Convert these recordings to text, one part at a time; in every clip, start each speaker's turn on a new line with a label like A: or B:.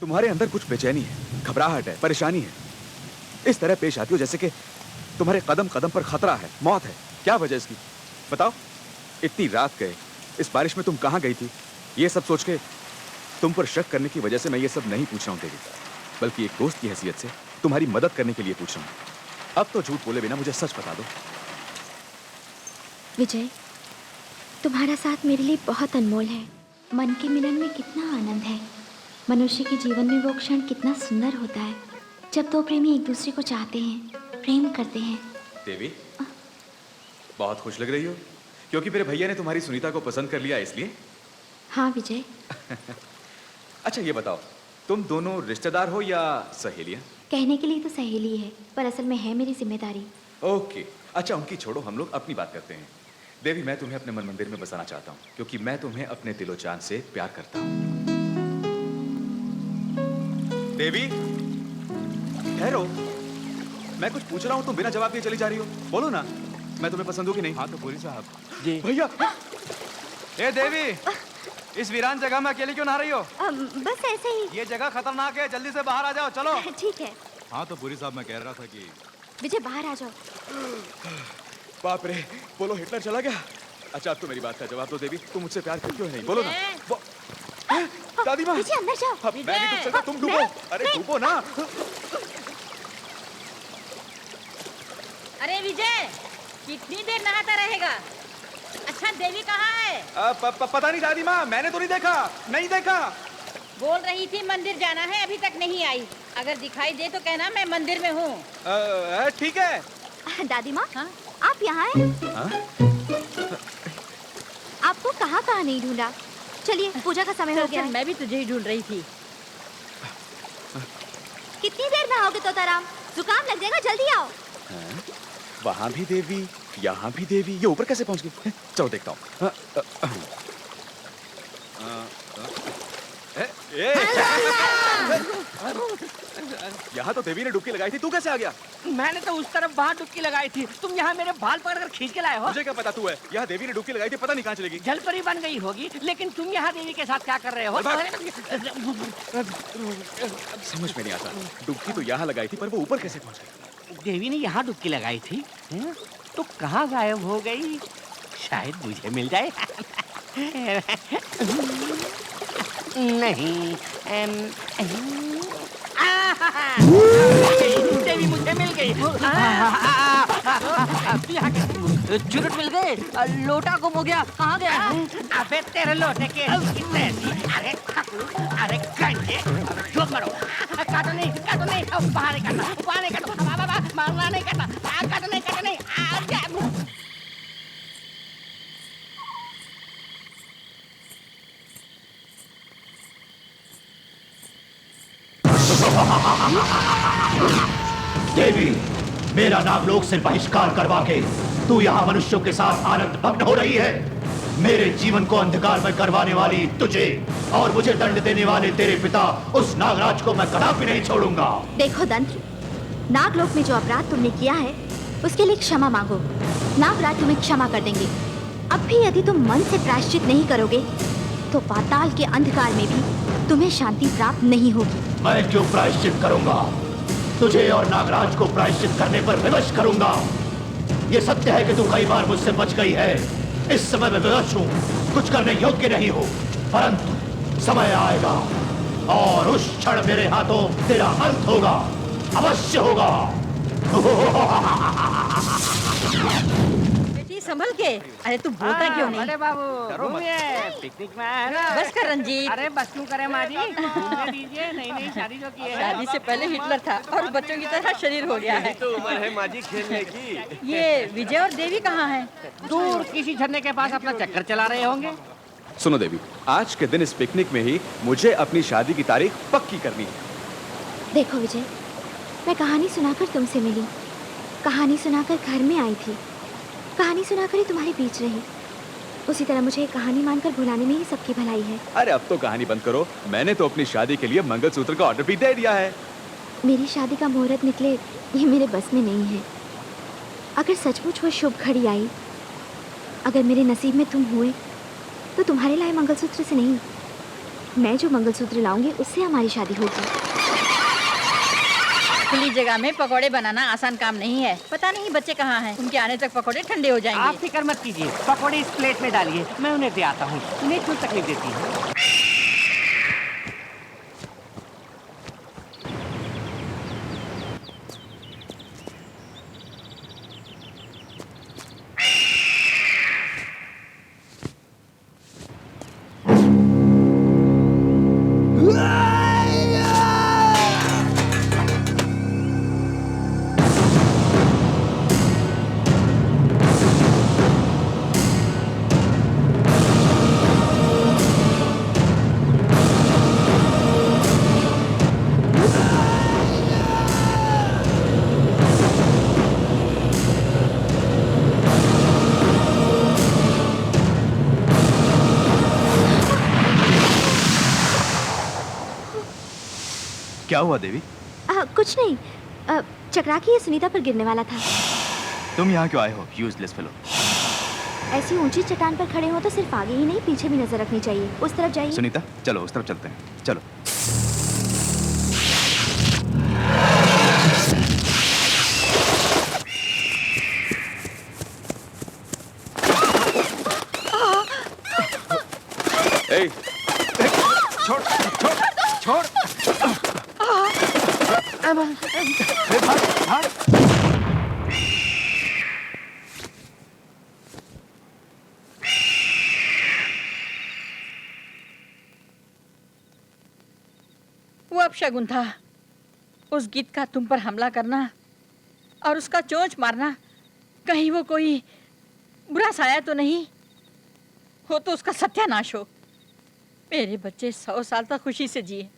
A: तुम्हारे अंदर कुछ बेचैनी है, घबराहट है, परेशानी है। इस तरह पेश आती हो जैसे कि तुम्हारे कदम कदम पर खतरा है, मौत है। क्या वजह इसकी बताओ? इतनी रात गए, इस बारिश में तुम कहाँ गई थी? ये सब सोच के तुम पर शक करने की वजह से मैं ये सब नहीं पूछ रहा हूँ देवी, बल्कि एक दोस्त की हैसियत से तुम्हारी मदद करने के लिए पूछ रहा हूँ। अब तो झूठ बोले बिना मुझे सच बता दो।
B: विजय, तुम्हारा साथ मेरे लिए बहुत अनमोल है। मन के मिलन में कितना आनंद है। मनुष्य के जीवन में वो क्षण कितना सुंदर होता है जब दो प्रेमी एक दूसरे को चाहते हैं, प्रेम करते हैं।
A: देवी, बहुत खुश लग रही हो क्योंकि मेरे भैया ने तुम्हारी सुनीता को पसंद कर लिया इसलिए?
B: हाँ विजय।
A: अच्छा ये बताओ, तुम दोनों रिश्तेदार हो या सहेलियां?
B: कहने के लिए तो सहेली है, पर असल में है मेरी जिम्मेदारी।
A: ओके, अच्छा उनकी छोड़ो, हम लोग अपनी बात करते हैं। देवी, मैं तुम्हें अपने मन मंदिर में बसाना चाहता हूँ क्योंकि मैं तुम्हें अपने दिलो जान से प्यार करता हूँ। देवी, ठहरो, मैं कुछ पूछ रहा हूँ, तुम बिना जवाब दिए चली जा रही हो। बोलो ना, मैं तुम्हें पसंद हूँ कि नहीं?
C: हाँ तो पूरी साहब
A: जी भैया।
C: ए देवी, इस वीरान जगह में अकेली क्यों नहा रही हो?
B: बस ऐसे ही।
C: ये जगह खतरनाक है, जल्दी से बाहर आ जाओ। चलो।
B: ठीक है।
C: हाँ तो पूरी साहब, मैं कह रहा था कि
B: विजय बाहर आ जाओ।
A: बाप रे, बोलो हिटलर चला गया। अच्छा अब तो मेरी बात का जवाब दो देवी, तुम मुझसे प्यार करती हो नहीं? बोलो ना। दादी माँ,
B: विजय अंदर जाओ।
A: मैं नहीं डूब सकता, तुम डूबो। अरे डूबो ना।
D: अरे विजय, कितनी देर नहाता रहेगा? अच्छा देवी कहाँ है?
A: पता नहीं दादी माँ, मैंने तो नहीं देखा, नहीं देखा।
D: बोल रही थी मंदिर जाना है, अभी तक नहीं आई। अगर दिखाई दे तो कहना मैं मंदिर में हूँ।
A: ठीक है।
B: दादी माँ,
D: हाँ?
B: आप यहाँ हैं?
A: हाँ?
B: आपको कहाँ कहाँ नहीं ढूंढा। चलिए, पूजा का समय हो गया है।
D: मैं भी तुझे ही ढूंढ रही थी।
B: कितनी देर में आओगे तोताराम? जुकाम लग जाएगा, जल्दी आओ।
A: वहाँ भी देवी, यहाँ भी देवी, ये ऊपर कैसे पहुँच गई? चलो देखता हूँ। यहाँ तो देवी ने डुबकी लगाई थी, तू कैसे आ गया?
E: मैंने तो उस तरफ बाहर डुबकी लगाई थी, तुम यहाँ मेरे बाल पकड़कर खींच के लाए हो।
A: मुझे क्या पता तू है? यहाँ देवी ने डुबकी लगाई थी, पता नहीं कहाँ चलेगी।
E: जलपरी बन गई होगी, लेकिन तुम यहाँ देवी के साथ क्या कर रहे हो?
A: समझ में नहीं आता, डुबकी तो यहाँ लगाई थी पर वो ऊपर कैसे पहुँच गई?
E: देवी ने यहाँ डुबकी लगाई थी, तो कहाँ गायब हो गई? शायद मुझे मिल जाए। नहीं, देवी मुझे मिल गई। चुरुट मिल गए, लोटा गुम हो गया, कहाँ गया? अबे तेरे लोटे के अरे अरे गंजे, जो मरो, काटो नहीं, बाहर नहीं काटो, मारना नहीं काटो, काटो नहीं,
F: देवी, मेरा नागलोक से बहिष्कार करवा के तू यहाँ मनुष्यों के साथ आनंद भग्न हो रही है। मेरे जीवन को अंधकार में करवाने वाली तुझे और मुझे दंड देने वाले तेरे पिता उस नागराज को मैं कदापि नहीं छोड़ूंगा।
B: देखो दंत्र, नागलोक में जो अपराध तुमने किया है उसके लिए क्षमा मांगो। नागराज तुम्हें क्षमा कर देंगे। अब भी यदि तुम मन से प्रायश्चित नहीं करोगे तो पाताल के अंधकार में भी तुम्हें शांति प्राप्त नहीं होगी।
F: मैं क्यों प्रायश्चित करूंगा? तुझे और नागराज को प्रायश्चित करने पर विवश करूंगा। ये सत्य है कि तू कई बार मुझसे बच गई है। इस समय मैं विवश हूँ, कुछ करने योग्य नहीं हूँ, परंतु समय आएगा और उस क्षण मेरे हाथों तेरा अंत होगा, अवश्य होगा।
D: संभल के। अरे तू बोलता क्यों नहीं?
E: अरे बाबू, पिकनिक में आया ना।
D: बस कर रंजीत।
E: अरे बस क्यों करे माँ जी, घूमने दीजिए। नई शादी जो की है।
D: शादी से पहले हिटलर था और बच्चों की तरह शरीर हो गया है।
C: तो उम्र है माँ जी खेलने की।
D: ये विजय और देवी कहाँ हैं?
E: दूर किसी झरने के पास अपना चक्कर चला रहे होंगे।
A: सुनो देवी, आज के दिन इस पिकनिक में ही मुझे अपनी शादी की तारीख पक्की करनी है।
B: देखो विजय, मैं कहानी सुनाकर तुमसे मिली, कहानी सुनाकर घर में आई थी, कहानी सुनाकर ही तुम्हारे बीच रही। उसी तरह मुझे एक कहानी मानकर भुलाने में ही सबकी भलाई है।
A: अरे अब तो कहानी बंद करो, मैंने तो अपनी शादी के लिए मंगलसूत्र का ऑर्डर भी दे दिया है।
B: मेरी शादी का मुहूर्त निकले ये मेरे बस में नहीं है। अगर सचमुच वो शुभ घड़ी आई, अगर मेरे नसीब में तुम हुए, तो तुम्हारे लाए मंगलसूत्र से नहीं, मैं जो मंगलसूत्र लाऊंगी उससे हमारी शादी होगी।
D: खुली जगह में पकोड़े बनाना आसान काम नहीं है। पता नहीं बच्चे कहाँ हैं। उनके आने तक पकोड़े ठंडे हो
E: आप
D: जाएंगे।
E: फिक्र मत कीजिए, पकौड़े इस प्लेट में डालिए, मैं उन्हें दे आता हूँ। उन्हें क्यों तकलीफ देती है?
A: क्या हुआ देवी?
B: कुछ नहीं, चकरा के ये सुनीता पर गिरने वाला था।
A: तुम यहाँ क्यों आए हो, यूजलेस फेलो?
B: ऐसी ऊंची चट्टान पर खड़े हो तो सिर्फ आगे ही नहीं पीछे भी नजर रखनी चाहिए। उस तरफ जाइए।
A: सुनीता चलो उस तरफ चलते हैं, चलो। ए, छोड़ छोड़ छोड़। भाग भाग।
D: वो अपशगुन था। उस गीत का तुम पर हमला करना और उसका चोंच मारना, कहीं वो कोई बुरा साया तो नहीं हो तो उसका सत्यानाश हो। मेरे बच्चे 100 साल तक खुशी से जिए।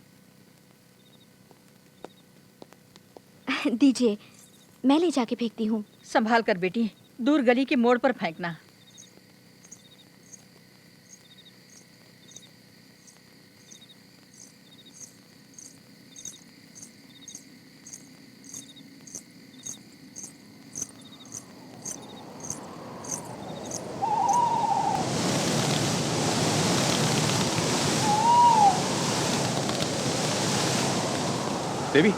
B: दीजिए, मैं ले जाके फेंकती हूँ।
D: संभाल कर बेटी, दूर गली के मोड़ पर फेंकना।
A: देवी,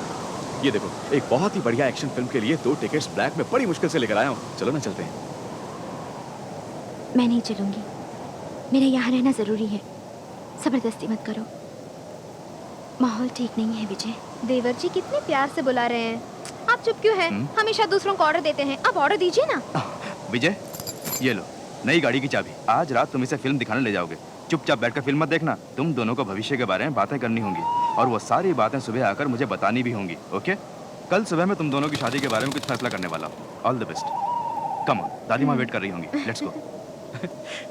A: ये देखो, एक बहुत ही बढ़िया एक्शन फिल्म के लिए 2 टिकट्स ब्लैक में बड़ी मुश्किल से लेकर आया हूँ। चलो ना चलते हैं।
B: मैं नहीं चलूंगी, मेरा यहाँ रहना जरूरी है। जबरदस्ती मत करो, माहौल ठीक नहीं है। विजय, देवर जी कितने प्यार से बुला रहे हैं। आप चुप क्यों हैं? हमेशा दूसरों को ऑर्डर देते हैं, अब ऑर्डर दीजिए ना।
A: विजय, ये लो नई गाड़ी की चाबी। आज रात तुम इसे फिल्म दिखाने ले जाओगे। चुपचाप बैठकर फिल्म मत देखना। तुम दोनों को भविष्य के बारे में बातें करनी होंगी और वो सारी बातें सुबह आकर मुझे बतानी भी होंगी। ओके? कल सुबह मैं तुम दोनों की शादी के बारे में कुछ फैसला करने वाला हूँ। All the best. Come on, दादी माँ वेट कर रही होंगी। Let's go.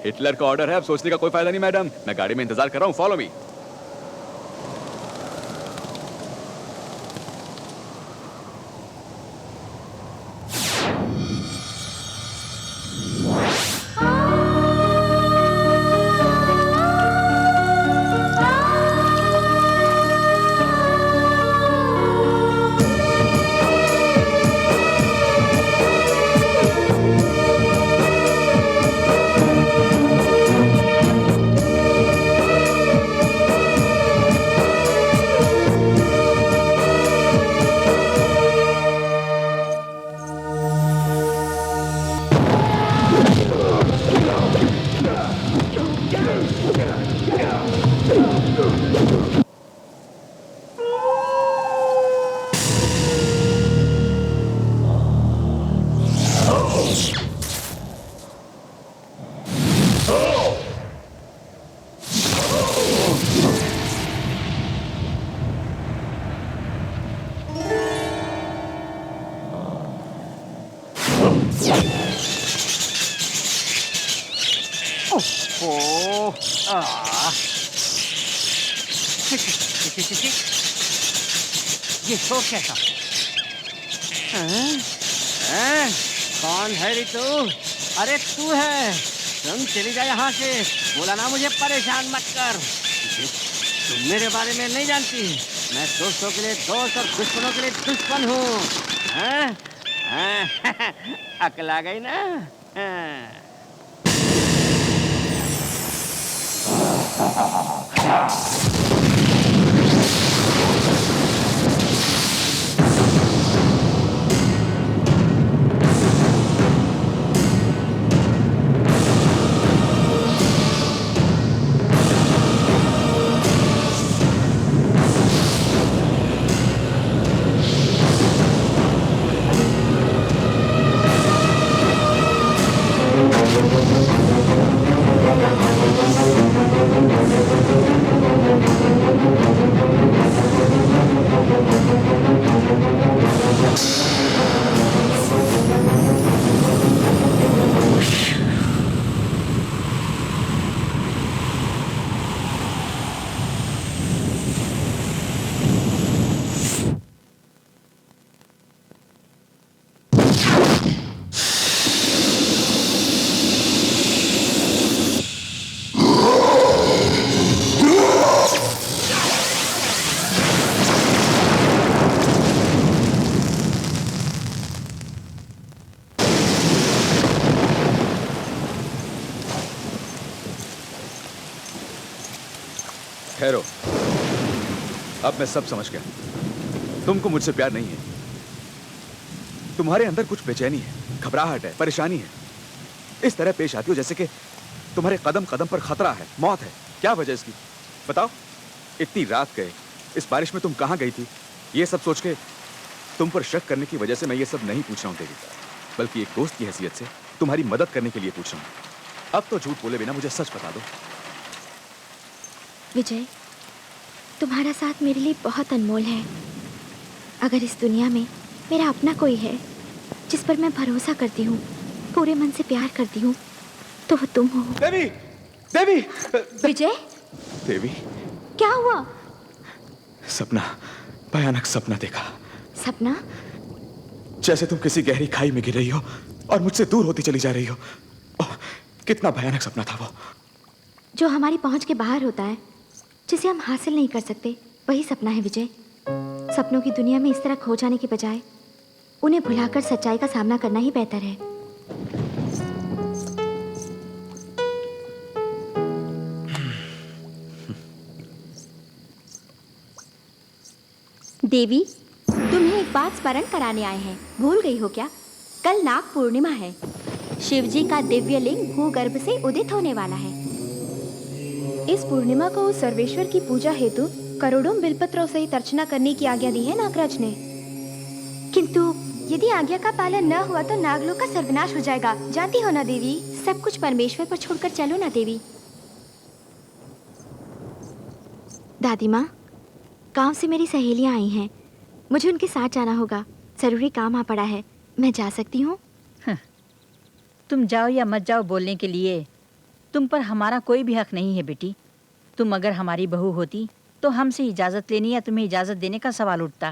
A: हिटलर का ऑर्डर है, अब सोचने का कोई फायदा नहीं मैडम। मैं गाड़ी में इंतजार कर रहा हूँ, फॉलो मी।
E: ये शोर कैसा? कौन है रे तू? अरे तू है? तुम चली जा यहाँ से। बोला ना मुझे परेशान मत कर। तुम मेरे बारे में नहीं जानती। मैं दोस्तों के लिए दोस्त और दुश्मनों के लिए दुश्मन हूँ। अकल आ गई ना? हाँ।
A: ठहरो, अब मैं सब समझ गया। तुमको मुझसे प्यार नहीं है, तुम्हारे अंदर कुछ बेचैनी है, घबराहट है, परेशानी है। इस तरह पेश आती हो जैसे कि तुम्हारे कदम कदम पर खतरा है, मौत है। क्या वजह इसकी बताओ? इतनी रात गए, इस बारिश में तुम कहां गई थी? ये सब सोच के तुम पर शक करने की वजह से मैं ये सब नहीं पूछ रहा हूं देवी, बल्कि एक दोस्त की हैसियत से तुम्हारी मदद करने के लिए पूछ रहा हूं। अब तो झूठ बोले बिना मुझे सच बता दो।
B: विजय, तुम्हारा साथ मेरे लिए बहुत अनमोल है। अगर इस दुनिया में मेरा अपना कोई है जिस पर मैं भरोसा करती हूँ, पूरे मन से प्यार करती हूँ, तो वो तुम हो।
A: देवी, देवी,
B: विजय,
A: देवी,
B: क्या हुआ?
A: सपना, भयानक सपना देखा।
B: सपना?
A: जैसे तुम किसी गहरी खाई में गिर रही हो और मुझसे दूर होती चली जा रही हो। ओह, कितना भयानक सपना था वो।
B: जो हमारी पहुंच के बाहर होता है, जिसे हम हासिल नहीं कर सकते, वही सपना है विजय। सपनों की दुनिया में इस तरह खो जाने के बजाय उन्हें भुलाकर सच्चाई का सामना करना ही बेहतर है। देवी, तुम्हें एक बात स्मरण कराने आए हैं। भूल गई हो क्या? कल नाग पूर्णिमा है। शिवजी का दिव्य लिंग भूगर्भ से उदित होने वाला है।
G: इस पूर्णिमा को उस सर्वेश्वर की पूजा हेतु करोड़ों बिलपत्रों सहित अर्चना करने की आज्ञा दी है नागराज ने।
B: किंतु यदि आज्ञा का पालन न हुआ तो नागलोक का सर्वनाश हो जाएगा। जानती हो ना देवी, सब कुछ परमेश्वर पर छोड़कर चलो ना देवी। दादी माँ, गांव से मेरी सहेलियां आई हैं, मुझे उनके साथ जाना होगा। जरूरी काम आ पड़ा है, मैं जा सकती हूँ?
D: तुम जाओ या मत जाओ बोलने के लिए तुम पर हमारा कोई भी हक नहीं है बेटी। तुम अगर हमारी बहू होती तो हमसे इजाज़त लेनी या तुम्हें इजाज़त देने का सवाल उठता।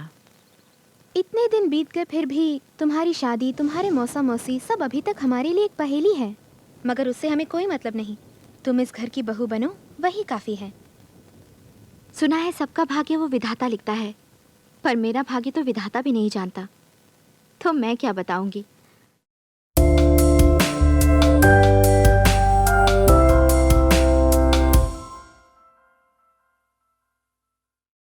G: इतने दिन बीत गए फिर भी तुम्हारी शादी, तुम्हारे मौसा मौसी सब अभी तक हमारे लिए एक पहेली है। मगर उससे हमें कोई मतलब नहीं। तुम इस घर की बहू बनो, वही काफ़ी है।
B: सुना है सबका भाग्य वो विधाता लिखता है, पर मेरा भाग्य तो विधाता भी नहीं जानता, तो मैं क्या बताऊंगी।